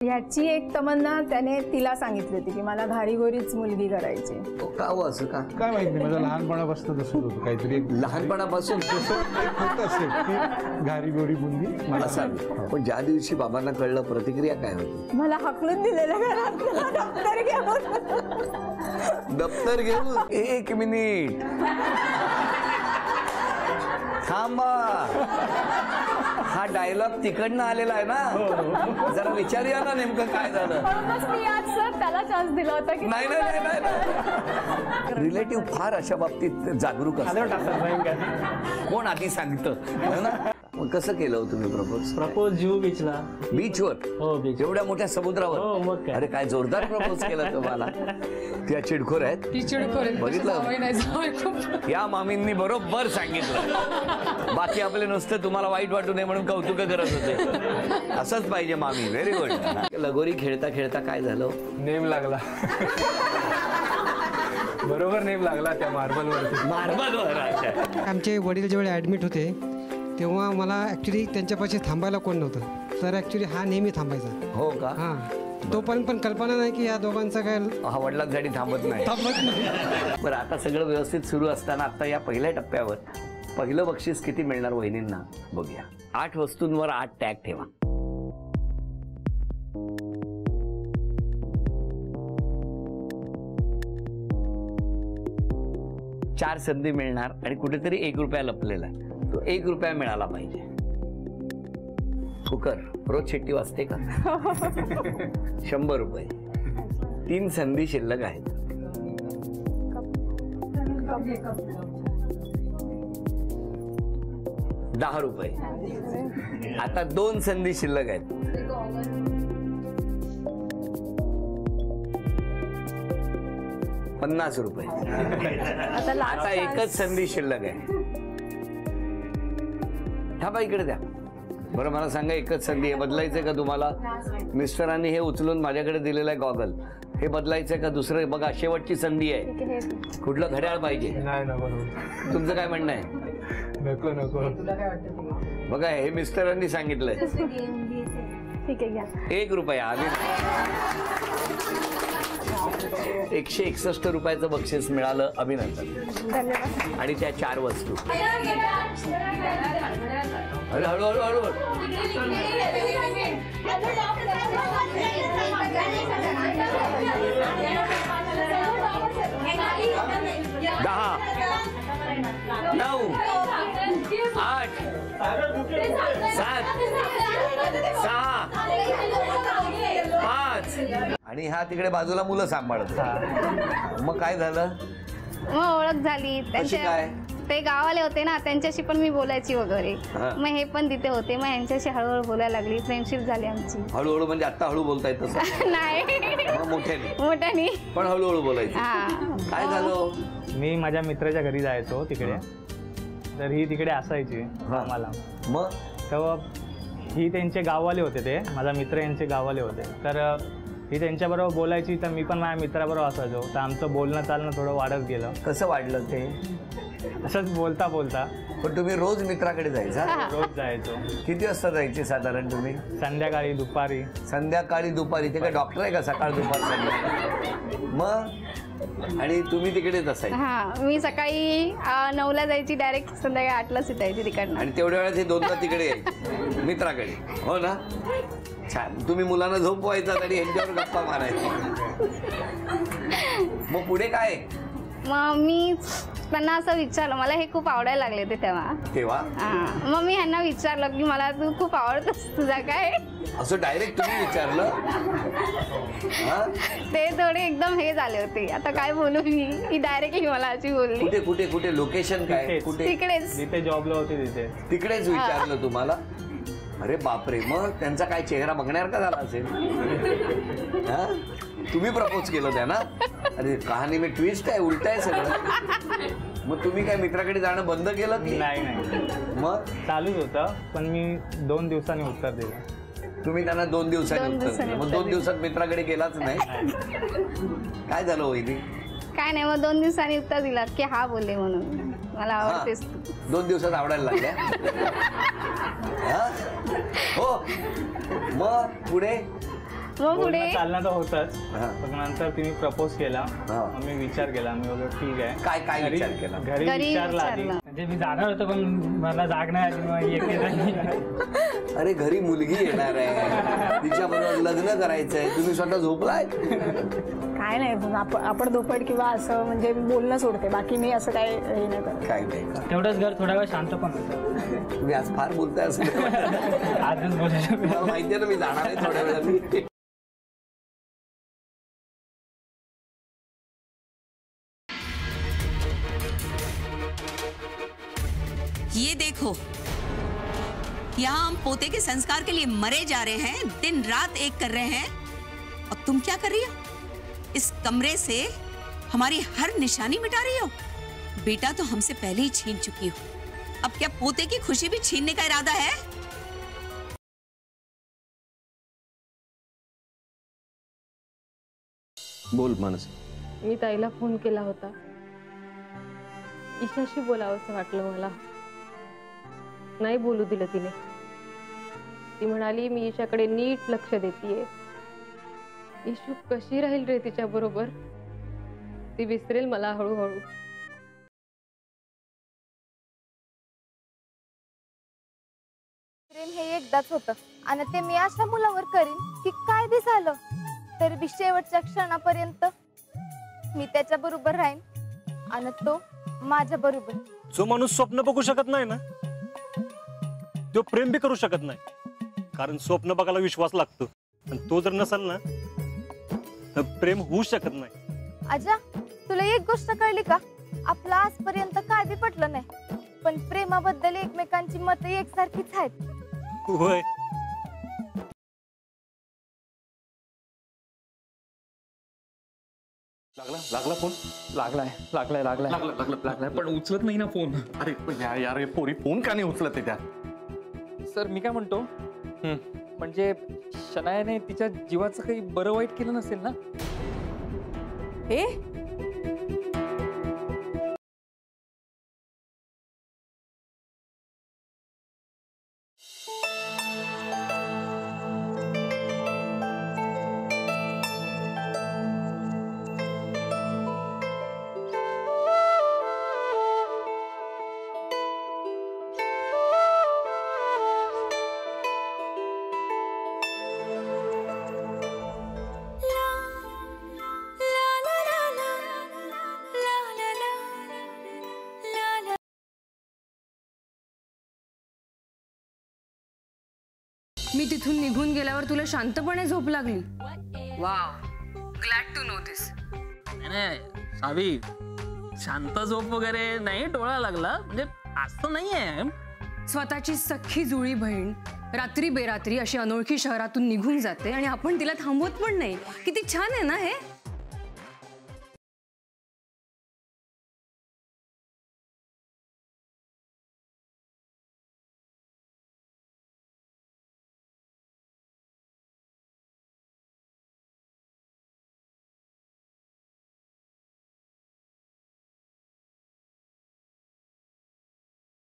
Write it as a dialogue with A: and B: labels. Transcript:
A: ह्याची एक तमन्ना त्याने तिला सांगितली होती की मला घारीगोरीच मुलगी करायची.
B: का हो असं का
C: काय माहित नाही, माझं लहानपणापासून तसंच होतं काहीतरी एक
B: लहानपणापासून
C: होतं असेल की घारी गोरी मुलगी मला
B: असावी. पण ज्या दिवशी बाबांना कळलं प्रतिक्रिया काय होती?
A: मला हकलून दिलेलं घरात दप्तर घेऊन.
B: दप्तर घेऊन 1 मिनिट थांबा. हा डायलॉग तिकडनं आलेला आहे ना, जरा विचारूया ना नेमकं काय झालं.
A: मी आज सर त्याला चान्स दिला होता की
B: नाही नाही नाही नाही रिलेटिव्ह फार अशा बाबतीत जागरूक असतात. कोण आधी सांगतं ना. मग कसं केलं हो तुम्ही
D: प्रपोज जीव बीचला.
B: बीचवर?
D: हो बीच.
B: एवढ्या मोठ्या समुद्रावर?
D: हो मग काय.
B: अरे काय जोरदार प्रपोज केला तुम्हाला. त्या चिडखोर आहेत.
A: ती चिडखोर आहे.
B: बघितलं या मामींनी बरोबर सांगितलं. बाकी आपले नुसतं तुम्हाला वाईट वाटू नये म्हणून कौतुक करत होते. असंच पाहिजे मामी. Very good. लगोरी खेळता खेळता काय झालं?
C: नेम लागला. बरोबर नेम लागला त्या मार्बलवरती.
B: मार्बलवर.
E: आमचे वडील जेव्हा ॲडमिट होते तेव्हा मला ॲक्च्युली त्यांच्यापाशी थांबायला कोण नव्हतं, तर ॲक्च्युली हा नेहमी थांबायचा.
B: हो का?
E: हां, तोपर्यंत पण कल्पना नाही की या दोघांचं काय
B: हा वडिलांसाठी थांबत नाही. बरं, आता सगळं व्यवस्थित सुरू असताना आता या पहिल्या टप्प्यावर पहिलं बक्षीस किती मिळणार वहिनींना बघूया. 8 वस्तूंवर 8 टॅग ठेवा. चार संधी मिळणार आणि कुठेतरी 1 रुपया लपलेला आहे. तो 1 रुपया मिळाला पाहिजे. कुकर रोज शिट्टी वाजते का? 100 रुपये. 3 संधी शिल्लक आहेत. ₹10 रुपये. आता 2 संधी शिल्लक आहेत. ₹50 रुपये. आता एकच संधी शिल्लक आहे. थांबा, इकडे द्या. बरं मला सांगा, एकच संधी आहे, बदलायचंय का तुम्हाला? मिस्टरांनी हे उचलून माझ्याकडे दिलेलं आहे गॉगल, हे बदलायचंय का दुसरं? बघा, शेवटची संधी आहे. कुठलं घड्याळ पाहिजे?
C: नाही नको.
B: तुमचं काय म्हणणं आहे?
C: नको नको.
B: बघा, हे मिस्टरांनी सांगितलंय.
A: ठीक आहे, घ्या.
B: 1 रुपया. आधी 161 रुपयाचं बक्षीस मिळालं. अभिनंदन.
A: धन्यवाद.
B: आणि त्या 4 वस्तू. हळूहळू हळूहळू. 10 9 8 7 6 5 आणि हा तिकडे बाजूला मुलं सांभाळत. मग काय झालं?
F: मग ओळख झाली
B: कशी काय?
F: ते गावाले होते ना, त्यांच्याशी पण मी बोलायची वगैरे. मग हे पण तिथे होते, मग यांच्याशी हळूहळू बोलायला लागली. फ्रेंडशिप झाली आमची.
B: हळूहळू म्हणजे आता हळू बोलता येत तसं
F: नाही,
B: मग मोठ्याने
F: मोठ्यानी
B: पण हळूहळू बोलायची. काय झालं?
D: मी माझ्या मित्राच्या घरी जायचो तिकडे, तर ही तिकडे असायची आम्हाला.
B: मग
D: तेव्हा ही त्यांचे गाववाले होते, ते माझा मित्र यांचे गाववाले होते. तर ही त्यांच्याबरोबर बोलायची, तर मी पण माझ्या मित्राबरोबर असायचो. तर आमचं बोलणं चालणं थोडं वाढत गेलं.
B: कसं वाढलं ते?
D: असंच बोलता बोलता.
B: पण तुम्ही रोज मित्राकडे जायचा?
D: रोज जायचो.
B: किती वाजता जायचे साधारण तुम्ही?
D: संध्याकाळी, दुपारी.
B: संध्याकाळी, दुपारी. ते काय डॉक्टर आहे का? सकाळ दुपार संध्याकाळ. मग आणि तुम्ही तिकडेच असायचे?
F: हा, मी सकाळी 9ला जायची, डायरेक्ट संध्याकाळी 8ला सुटायची तिकडनं.
B: आणि तेवढ्या वेळात हे 2दा तिकडे यायचे मित्राकडे, हो ना? छान. तुम्ही मुलांना झोपवायचा आणि यांच्यावर गप्पा मारायचा. मग पुढे काय?
F: मग मी त्यांना असं विचारलं, मला हे खूप आवडायला लागले होते तेव्हा. मग मी ह्यांना विचारलं की मला तू खूप आवडतोस, तुझा काय?
B: असं डायरेक्ट तुम्ही विचारलं?
F: ते थोडे एकदम हे झाले होते, आता काय बोलू मी. ही डायरेक्टली मला अशी बोलली.
B: कुठे कुठे कुठे? लोकेशन काय? कुठे?
F: तिकडेच,
D: जिथे जॉबला होते तिथे.
B: तिकडेच विचारलं तुम्हाला? अरे बापरे. मग त्यांचा काय चेहरा बघण्यासारखा झाला असेल? तुम्ही प्रपोज केलं त्यांना? अरे कहाणी में ट्विस्ट आहे, उलट आहे सगळं. मग तुम्ही काय मित्राकडे जाणं बंद केलं की?
D: नाही.
B: मग
D: चालूच होतं, पण मी 2 दिवसांनी उत्तर दिलं.
B: तुम्ही त्यांना 2 दिवसांनी उत्तर दिलं. मग 2 दिवसात मित्राकडे गेलाच नाही? काय झालं वहिनी?
F: काय नाही, मग 2 दिवसांनी उत्तर दिला की हा बोलले म्हणून मला आवडतेस तू.
B: 2 दिवसात आवडायला लागल्या? हो. मग पुढे?
F: मग पुढे
D: चालणं तर होतच.
B: हा.
D: पण नंतर तिने प्रपोज केला.
B: हा.
D: मग मी विचार केला. मी बोललो ठीक आहे.
B: काय
D: घरी-
B: विचार केला?
D: घरी विचारला आधी. म्हणजे मी जाणार होतो पण मला जाग नाही आली. मग येते
B: अरे घरी मुलगी येणार आहे, तिच्या बरोबर लग्न करायचंय, तुम्ही स्वतः झोपलाय?
A: काय नाही आपण दोपट किंवा असं म्हणजे बोलणं सोडते, बाकी मी असं काय हे नाही करत.
B: काय नाही.
D: तेवढंच घर थोडा वेळ शांत पण होतं.
B: तुम्ही आज फार बोलताय असं
D: आजच बोलायचं.
B: मला माहितीये ना, मी जाणार आहे थोड्या वेळाने.
G: ये देखो, यहाँ हम पोते के संस्कार के लिए मरे जा रहे हैं, दिन रात एक कर रहे हैं, और तुम क्या कर रही हो? इस कमरे से हमारी हर निशानी मिटा रही हो। बेटा तो हमसे पहले ही छीन चुकी हो, अब क्या पोते की खुशी भी छीनने का इरादा है?
B: बोल मानस.
H: मी ताईला फोन केला होता. ईशाशी बोलावंसं वाटलं मला. नाही बोलू दिलं तिने. ती म्हणाली मी ईशाकडे नीट लक्ष देतीये. ईशू कशी राहील रे तिच्या बरोबर? ती विसरेल मला हळूहळू.
I: प्रेम हे एकदाच होतं आणि ते मी अशा मुलावर करीन की काय बी झालं तरी बी शेवटच्या क्षणापर्यंत मी त्याच्या बरोबर राहीन आणि तो माझ्या बरोबर.
J: जो माणूस स्वप्न बघू शकत नाही ना, तो प्रेम बी करू शकत नाही. कारण स्वप्न बघायला विश्वास लागतो, आणि तो जर नसेल ना तर प्रेम होऊ शकत नाही.
I: आजा, तुला एक गोष्ट कळली का? आपलं आजपर्यंत काय बी पटलं नाही, पण प्रेमाबद्दल एकमेकांची मतं एकसारखीच आहेत.
J: होय.
K: लागला फोन. लागलाय पण उचलत नाही ना फोन.
C: अरे यार हे पोरी फोन का नाही उचलत आहे त्या?
K: सर मी काय म्हणतो, म्हणजे शनायाने तिच्या जीवाचं काही बरं वाईट केलं नसेल ना?
A: हे
H: मी तिथून निघून गेल्यावर तुला शांतपणे झोप लागली.
G: वाव, ग्लॅड टू नो दिस.
K: नाही सावी, शांत झोप वगैरे नाही, डोळा लागला म्हणजे असं नाहीये.
H: स्वतःची सख्खी जुळी बहीण रात्री बेरात्री अशी अनोळखी शहरातून निघून जाते आणि आपण तिला थांबवत पण नाही. किती छान आहे ना हे.